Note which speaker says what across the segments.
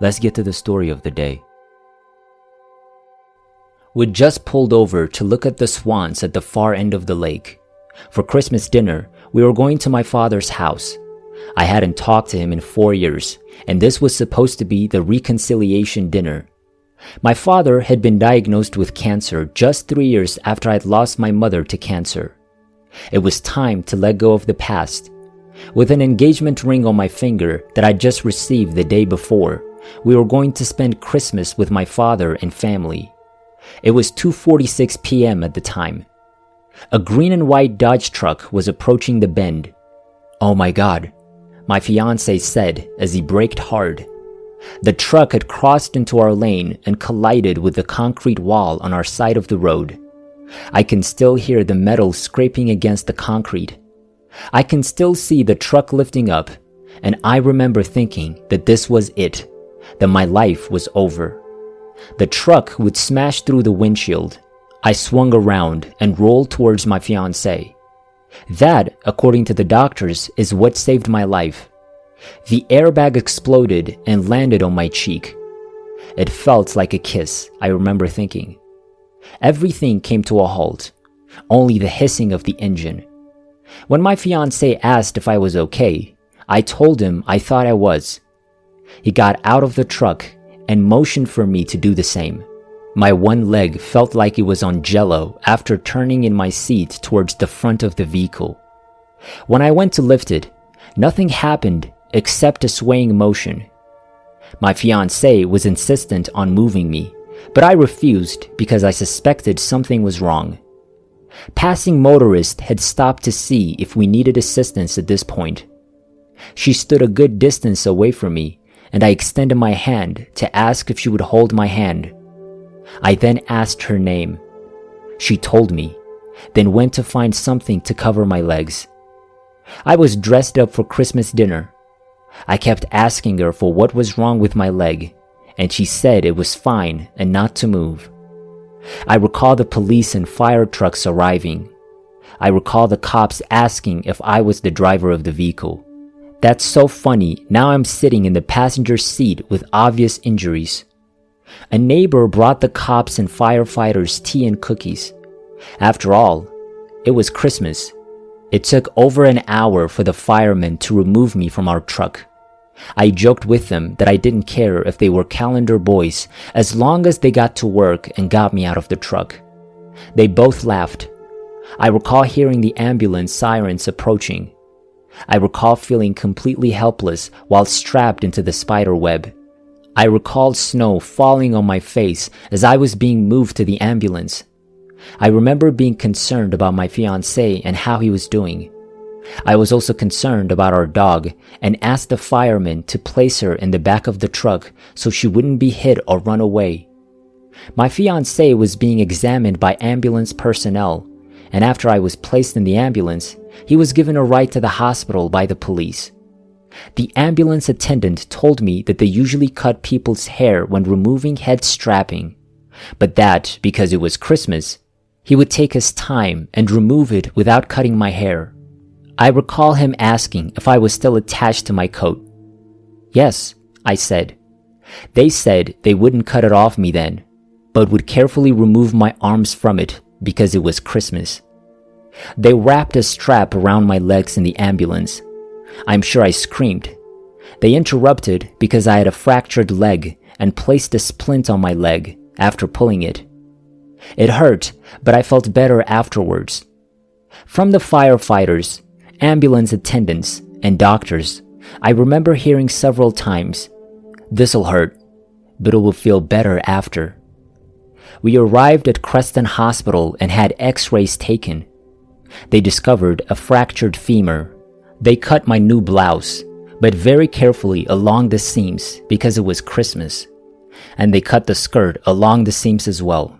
Speaker 1: Let's get to the story of the day. We'd just pulled over to look at the swans at the far end of the lake. For Christmas dinner, we were going to my father's house. I hadn't talked to him in 4 years, and this was supposed to be the reconciliation dinner. My father had been diagnosed with cancer just 3 years after I'd lost my mother to cancer. It was time to let go of the past. With an engagement ring on my finger that I'd just received the day before, we were going to spend Christmas with my father and family. It was 2:46 p.m. at the time. A green and white Dodge truck was approaching the bend. "Oh my God," my fiancé said as he braked hard. The truck had crossed into our lane and collided with the concrete wall on our side of the road. I can still hear the metal scraping against the concrete. I can still see the truck lifting up, and I remember thinking that this was it, that my life was over. The truck would smash through the windshield. I swung around and rolled towards my fiancé. That, according to the doctors, is what saved my life. The airbag exploded and landed on my cheek. It felt like a kiss, I remember thinking. Everything came to a halt, only the hissing of the engine. When my fiancé asked if I was okay, I told him I thought I was. He got out of the truck and motioned for me to do the same. My one leg felt like it was on jello after turning in my seat towards the front of the vehicle. When I went to lift it, nothing happened except a swaying motion. My fiancé was insistent on moving me, but I refused because I suspected something was wrong. Passing motorists had stopped to see if we needed assistance at this point. She stood a good distance away from me, and I extended my hand to ask if she would hold my hand. I then asked her name. She told me, then went to find something to cover my legs. I was dressed up for Christmas dinner. I kept asking her for what was wrong with my leg, and she said it was fine and not to move. I recall the police and fire trucks arriving. I recall the cops asking if I was the driver of the vehicle. That's so funny, now I'm sitting in the passenger seat with obvious injuries. A neighbor brought the cops and firefighters tea and cookies. After all, it was Christmas. It took over an hour for the firemen to remove me from our truck. I joked with them that I didn't care if they were calendar boys as long as they got to work and got me out of the truck. They both laughed. I recall hearing the ambulance sirens approaching. I recall feeling completely helpless while strapped into the spider web. I recalled snow falling on my face as I was being moved to the ambulance. I remember being concerned about my fiancé and how he was doing. I was also concerned about our dog and asked the firemen to place her in the back of the truck so she wouldn't be hit or run away. My fiancé was being examined by ambulance personnel, and after I was placed in the ambulance, he was given a ride to the hospital by the police. The ambulance attendant told me that they usually cut people's hair when removing head strapping, but that, because it was Christmas, he would take his time and remove it without cutting my hair. I recall him asking if I was still attached to my coat. "Yes," I said. They said they wouldn't cut it off me then, but would carefully remove my arms from it because it was Christmas. They wrapped a strap around my legs in the ambulance. I'm sure I screamed. They interrupted because I had a fractured leg and placed a splint on my leg after pulling it. It hurt, but I felt better afterwards. From the firefighters, ambulance attendants, and doctors, I remember hearing several times, "This'll hurt, but it will feel better after." We arrived at Creston Hospital and had x-rays taken. They discovered a fractured femur. They cut my new blouse, but very carefully along the seams because it was Christmas. And they cut the skirt along the seams as well.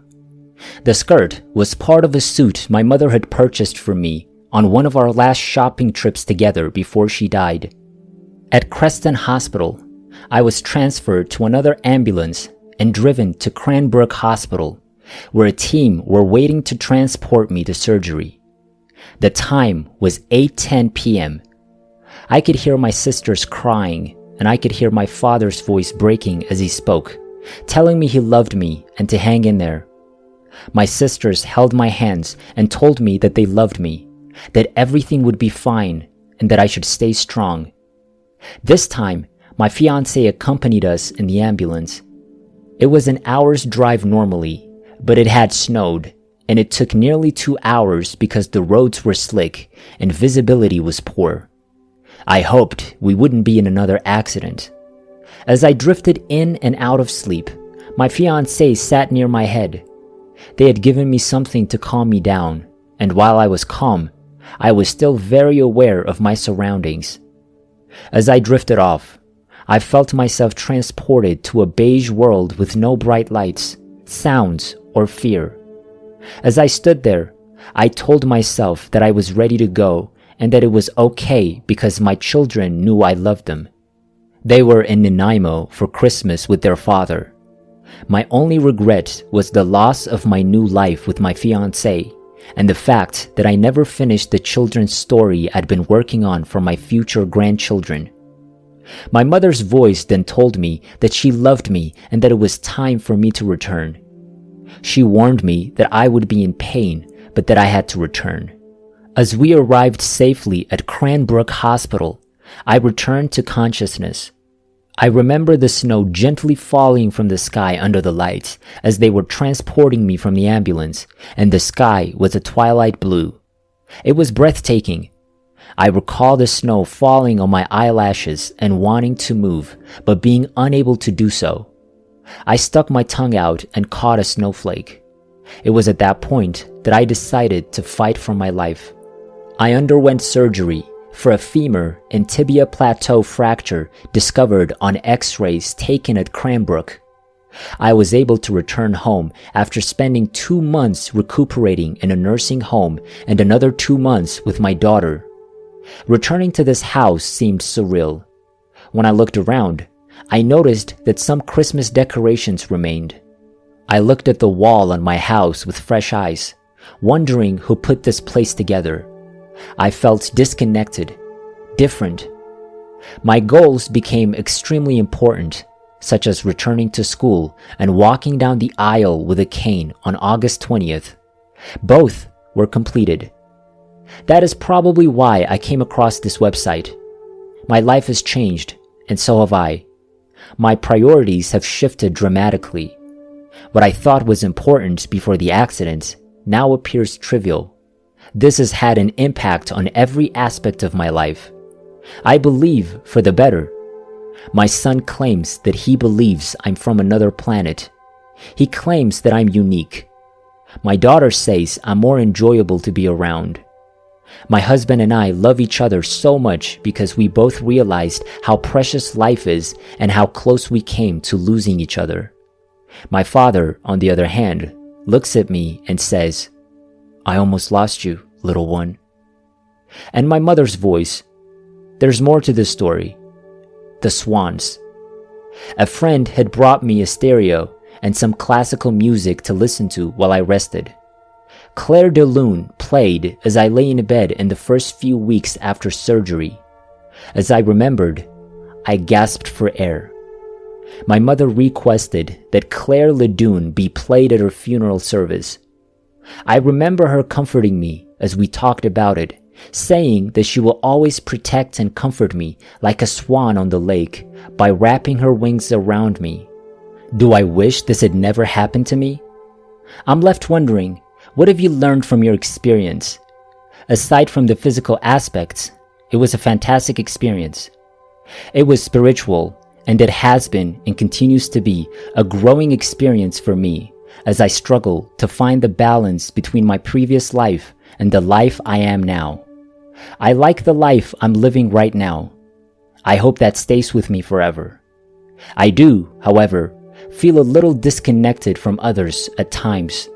Speaker 1: The skirt was part of a suit my mother had purchased for me on one of our last shopping trips together before she died. At Creston Hospital, I was transferred to another ambulance and driven to Cranbrook Hospital, where a team were waiting to transport me to surgery. The time was 8:10 p.m. I could hear my sisters crying, and I could hear my father's voice breaking as he spoke, telling me he loved me and to hang in there. My sisters held my hands and told me that they loved me, that everything would be fine, and that I should stay strong. This time, my fiancé accompanied us in the ambulance. It was an hour's drive normally, but it had snowed, and it took nearly 2 hours because the roads were slick and visibility was poor. I hoped we wouldn't be in another accident. As I drifted in and out of sleep, my fiancé sat near my head. They had given me something to calm me down, and while I was calm, I was still very aware of my surroundings. As I drifted off, I felt myself transported to a beige world with no bright lights, sounds, or fear. As I stood there, I told myself that I was ready to go and that it was okay because my children knew I loved them. They were in Nanaimo for Christmas with their father. My only regret was the loss of my new life with my fiancé and the fact that I never finished the children's story I'd been working on for my future grandchildren. My mother's voice then told me that she loved me and that it was time for me to return. She warned me that I would be in pain, but that I had to return. As we arrived safely at Cranbrook Hospital, I returned to consciousness. I remember the snow gently falling from the sky under the lights as they were transporting me from the ambulance, and the sky was a twilight blue. It was breathtaking. I recall the snow falling on my eyelashes and wanting to move, but being unable to do so. I stuck my tongue out and caught a snowflake. It was at that point that I decided to fight for my life. I underwent surgery for a femur and tibia plateau fracture discovered on x-rays taken at Cranbrook. I was able to return home after spending 2 months recuperating in a nursing home and another 2 months with my daughter. Returning to this house seemed surreal. When I looked around, I noticed that some Christmas decorations remained. I looked at the wall on my house with fresh eyes, wondering who put this place together. I felt disconnected, different. My goals became extremely important, such as returning to school and walking down the aisle with a cane on August 20th. Both were completed. That is probably why I came across this website. My life has changed, and so have I. My priorities have shifted dramatically. What I thought was important before the accident now appears trivial. This has had an impact on every aspect of my life. I believe for the better. My son claims that he believes I'm from another planet. He claims that I'm unique. My daughter says I'm more enjoyable to be around. My husband and I love each other so much because we both realized how precious life is and how close we came to losing each other. My father, on the other hand, looks at me and says, "I almost lost you, little one." And my mother's voice, "There's more to this story." The Swans. A friend had brought me a stereo and some classical music to listen to while I rested. Claire de Lune played as I lay in bed in the first few weeks after surgery. As I remembered, I gasped for air. My mother requested that Claire Ledoux be played at her funeral service. I remember her comforting me as we talked about it, saying that she will always protect and comfort me like a swan on the lake by wrapping her wings around me. Do I wish this had never happened to me? I'm left wondering, what have you learned from your experience? Aside from the physical aspects, it was a fantastic experience. It was spiritual, and it has been and continues to be a growing experience for me as I struggle to find the balance between my previous life and the life I am now. I like the life I'm living right now. I hope that stays with me forever. I do, however, feel a little disconnected from others at times.